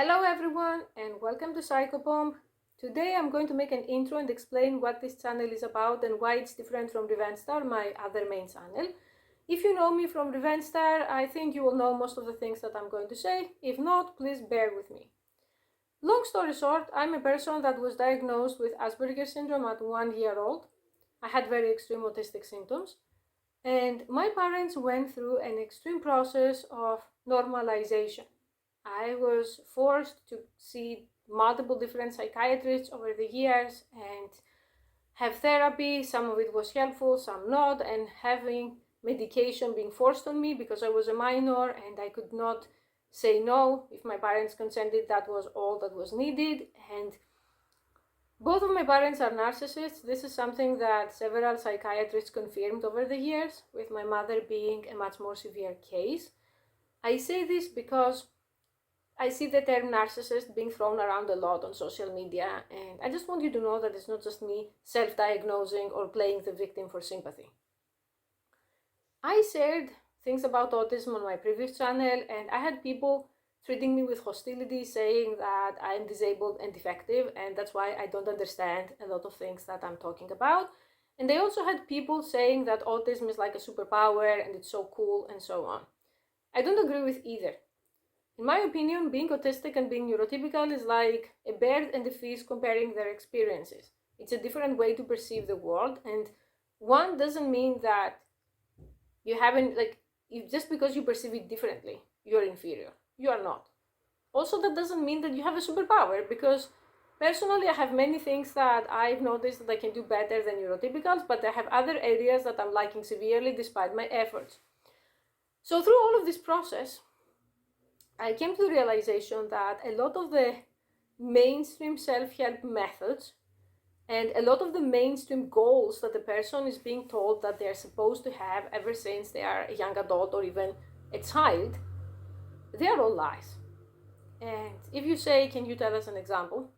Hello everyone and welcome to Psychobomb. Today I'm going to make an intro and explain what this channel is about and why it's different from Revenge-Star, my other main channel. If you know me from Revenge-Star, I think you will know most of the things that I'm going to say. If not, please bear with me. Long story short, I'm a person that was diagnosed with Asperger's syndrome at 1 year old. I had very extreme autistic symptoms. And my parents went through an extreme process of normalization. I was forced to see multiple different psychiatrists over the years and have therapy. Some of it was helpful, some not, and having medication being forced on me because I was a minor and I could not say no. If my parents consented, that was all that was needed. And both of my parents are narcissists. This is something that several psychiatrists confirmed over the years, with my mother being a much more severe case. I say this because I see the term narcissist being thrown around a lot on social media, and I just want you to know that it's not just me self-diagnosing or playing the victim for sympathy. I shared things about autism on my previous channel, and I had people treating me with hostility, saying that I'm disabled and defective, and that's why I don't understand a lot of things that I'm talking about. And they also had people saying that autism is like a superpower and it's so cool and so on. I don't agree with either. In my opinion, being autistic and being neurotypical is like a bird and a fish comparing their experiences. It's a different way to perceive the world, and one doesn't mean that you haven't, just because you perceive it differently, you're inferior. You are not. Also, that doesn't mean that you have a superpower, because personally, I have many things that I've noticed that I can do better than neurotypicals, but I have other areas that I'm lacking severely despite my efforts. So through all of this process, I came to the realization that a lot of the mainstream self-help methods and a lot of the mainstream goals that the person is being told that they're supposed to have ever since they are a young adult or even a child, they are all lies. And if you say, can you tell us an example?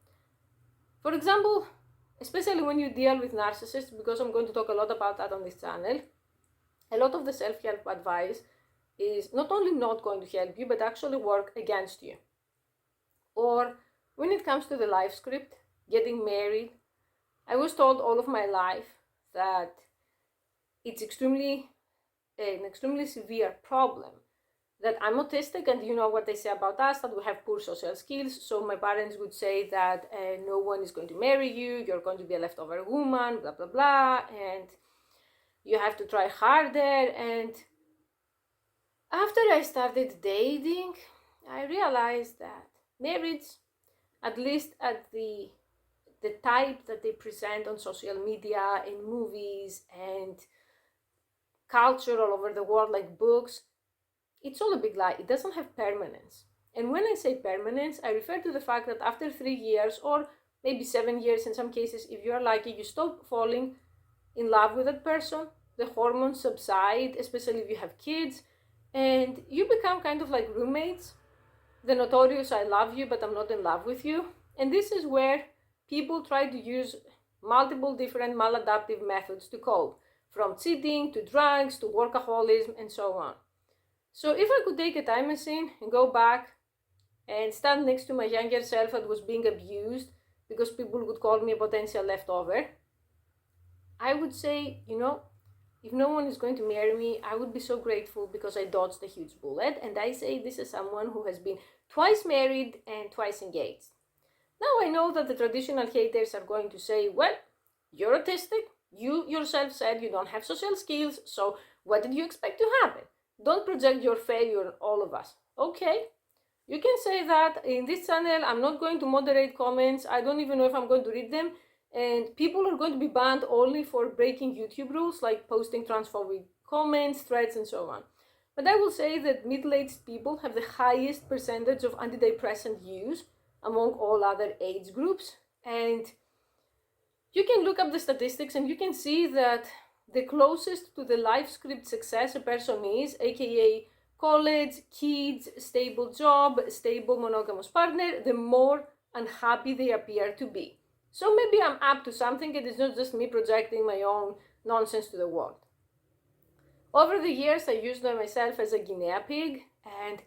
For example, especially when you deal with narcissists, because I'm going to talk a lot about that on this channel, a lot of the self-help advice is not only not going to help you, but actually work against you. Or when it comes to the life script, getting married, I was told all of my life that it's an extremely severe problem, that I'm autistic, and you know what they say about us, that we have poor social skills. So my parents would say that no one is going to marry you, you're going to be a leftover woman, blah, blah, blah, and you have to try harder. And after I started dating, I realized that marriage, at least at the type that they present on social media, in movies and culture all over the world, like books, it's all a big lie. It doesn't have permanence. And when I say permanence, I refer to the fact that after 3 years, or maybe 7 years in some cases, if you're lucky, you stop falling in love with that person, the hormones subside, especially if you have kids, and you become kind of like roommates, the notorious I love you but I'm not in love with you. And this is where people try to use multiple different maladaptive methods to cope, from cheating to drugs to workaholism and so on. So if I could take a time machine and go back and stand next to my younger self that was being abused because people would call me a potential leftover, I would say, if no one is going to marry me, I would be so grateful because I dodged a huge bullet. And I say this as someone who has been twice married and twice engaged. Now I know that the traditional haters are going to say, well, you're autistic. You yourself said you don't have social skills. So what did you expect to happen? Don't project your failure on all of us. Okay, you can say that. In this channel, I'm not going to moderate comments. I don't even know if I'm going to read them. And people are going to be banned only for breaking YouTube rules, like posting transphobic comments, threats, and so on. But I will say that middle-aged people have the highest percentage of antidepressant use among all other age groups. And you can look up the statistics and you can see that the closest to the life script success a person is, aka college, kids, stable job, stable monogamous partner, the more unhappy they appear to be. So maybe I'm up to something, and it's not just me projecting my own nonsense to the world. Over the years, I used myself as a guinea pig, and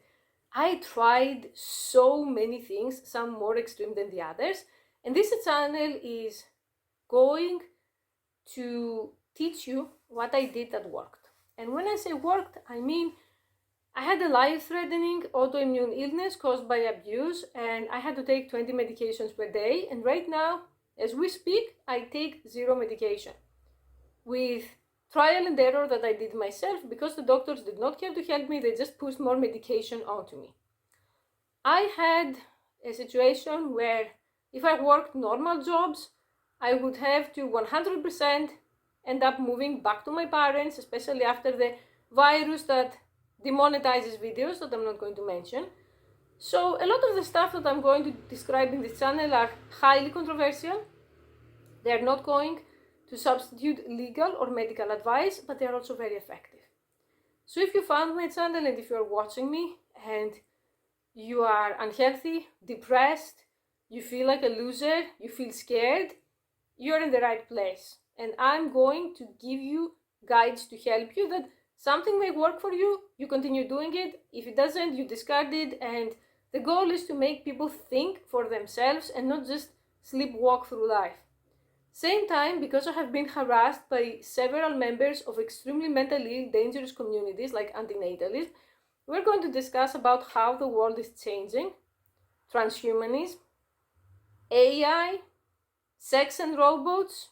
I tried so many things, some more extreme than the others, and this channel is going to teach you what I did that worked. And when I say worked, I mean I had a life-threatening autoimmune illness caused by abuse, and I had to take 20 medications per day, and right now, as we speak, I take 0 medication. With trial and error that I did myself, because the doctors did not care to help me, they just pushed more medication onto me. I had a situation where if I worked normal jobs, I would have to 100% end up moving back to my parents, especially after the virus that demonetizes videos that I'm not going to mention. So a lot of the stuff that I'm going to describe in this channel are highly controversial. They're not going to substitute legal or medical advice, but they're also very effective. So if you found my channel and if you're watching me and you are unhealthy, depressed, you feel like a loser, you feel scared, you're in the right place. And I'm going to give you guides to help you that something may work for you, you continue doing it. If it doesn't, you discard it. And the goal is to make people think for themselves and not just sleepwalk through life. Same time, because I have been harassed by several members of extremely mentally dangerous communities like antinatalism, we're going to discuss about how the world is changing, transhumanism, AI, sex and robots,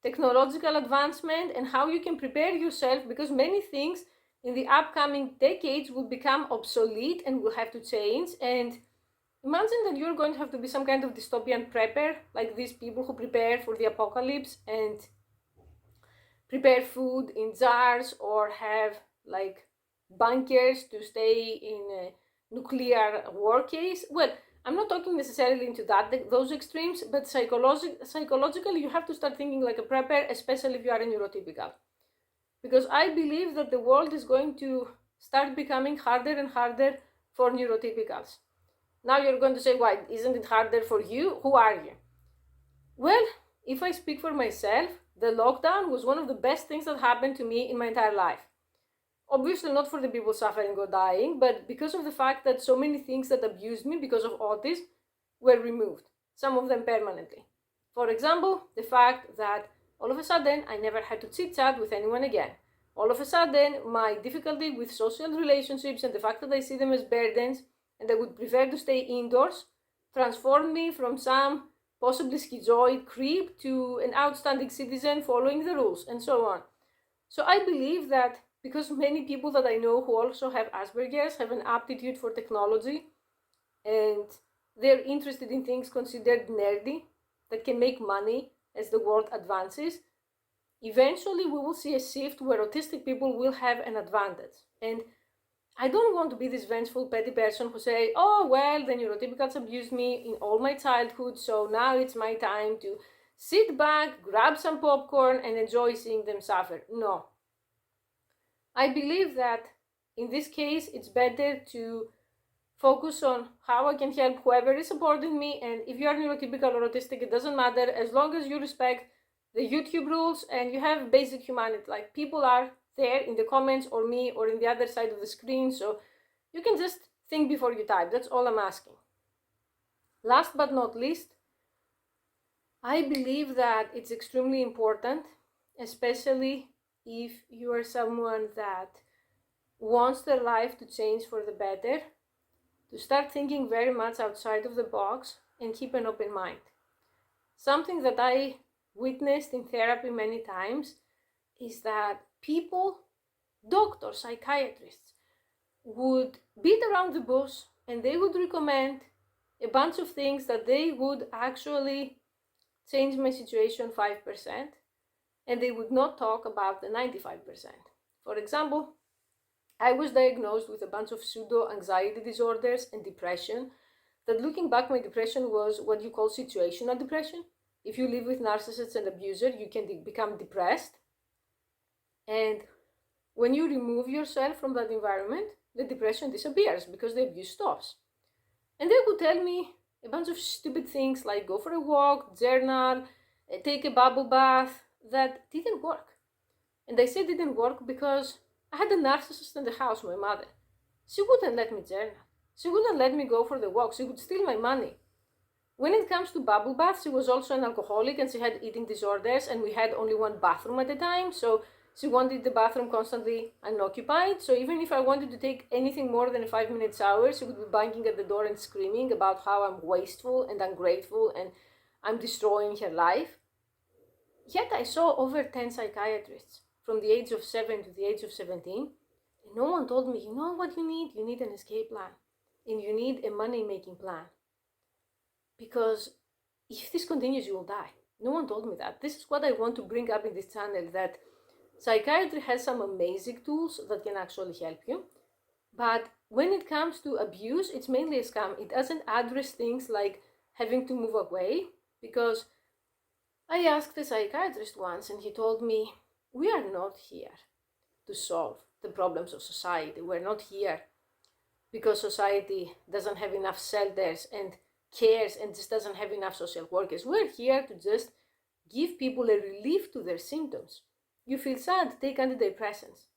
technological advancement, and how you can prepare yourself, because many things in the upcoming decades will become obsolete and will have to change. And imagine that you're going to have to be some kind of dystopian prepper, like these people who prepare for the apocalypse and prepare food in jars or have like bunkers to stay in a nuclear war case. Well, I'm not talking necessarily into those extremes, but psychologically you have to start thinking like a prepper, especially if you are a neurotypical. Because I believe that the world is going to start becoming harder and harder for neurotypicals. Now you're going to say, why isn't it harder for you? Who are you? Well, if I speak for myself, the lockdown was one of the best things that happened to me in my entire life. Obviously not for the people suffering or dying, but because of the fact that so many things that abused me because of autism were removed, some of them permanently. For example, the fact that all of a sudden I never had to chit-chat with anyone again. All of a sudden, my difficulty with social relationships and the fact that I see them as burdens and I would prefer to stay indoors transformed me from some possibly schizoid creep to an outstanding citizen following the rules, and so on. So I believe that because many people that I know who also have Asperger's have an aptitude for technology and they're interested in things considered nerdy that can make money as the world advances, eventually we will see a shift where autistic people will have an advantage. And I don't want to be this vengeful, petty person who say, oh, well, the neurotypicals abused me in all my childhood, so now it's my time to sit back, grab some popcorn, and enjoy seeing them suffer. No. I believe that in this case, it's better to focus on how I can help whoever is supporting me. And if you are neurotypical or autistic, it doesn't matter, as long as you respect the YouTube rules and you have basic humanity. Like, people are there in the comments or me or in the other side of the screen, so you can just think before you type. That's all I'm asking. Last but not least, I believe that it's extremely important, especially if you are someone that wants their life to change for the better, to start thinking very much outside of the box and keep an open mind. Something that I witnessed in therapy many times is that people, doctors, psychiatrists, would beat around the bush and they would recommend a bunch of things that they would actually change my situation 5%, and they would not talk about the 95%. For example, I was diagnosed with a bunch of pseudo-anxiety disorders and depression, that looking back, my depression was what you call situational depression. If you live with narcissists and abusers, you can become depressed. And when you remove yourself from that environment, the depression disappears because the abuse stops. And they would tell me a bunch of stupid things like go for a walk, journal, take a bubble bath, that didn't work. And I say didn't work because I had a narcissist in the house, my mother. She wouldn't let me journal. She wouldn't let me go for the walk. She would steal my money. When it comes to bubble baths, she was also an alcoholic and she had eating disorders, and we had only one bathroom at a time, so she wanted the bathroom constantly unoccupied. So even if I wanted to take anything more than a 5-minute shower, she would be banging at the door and screaming about how I'm wasteful and ungrateful and I'm destroying her life. Yet I saw over 10 psychiatrists from the age of 7 to the age of 17, and no one told me, you know what you need? You need an escape plan, and you need a money-making plan. Because if this continues, you will die. No one told me that. This is what I want to bring up in this channel, that psychiatry has some amazing tools that can actually help you. But when it comes to abuse, it's mainly a scam. It doesn't address things like having to move away, because I asked a psychiatrist once and he told me, we are not here to solve the problems of society. We're not here because society doesn't have enough shelters and cares and just doesn't have enough social workers. We're here to just give people a relief to their symptoms. You feel sad, take antidepressants.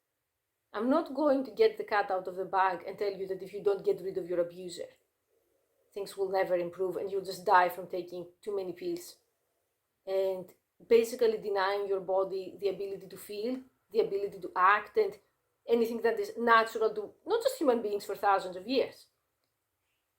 I'm not going to get the cat out of the bag and tell you that if you don't get rid of your abuser, things will never improve and you'll just die from taking too many pills and basically denying your body the ability to feel, the ability to act, and anything that is natural to not just human beings for thousands of years.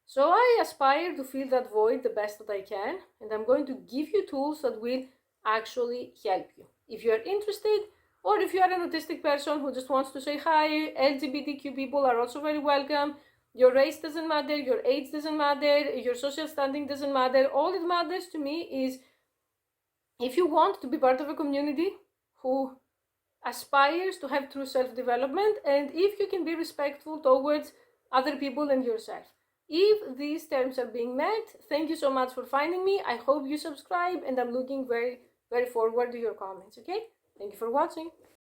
So I aspire to fill that void the best that I can, and I'm going to give you tools that will actually help you. If you are interested, or if you are an autistic person who just wants to say hi, LGBTQ people are also very welcome. Your race doesn't matter, your age doesn't matter, your social standing doesn't matter. All it matters to me is if you want to be part of a community who aspires to have true self-development, and if you can be respectful towards other people and yourself. If these terms are being met, thank you so much for finding me. I hope you subscribe, and I'm looking very, very forward to your comments, okay? Thank you for watching.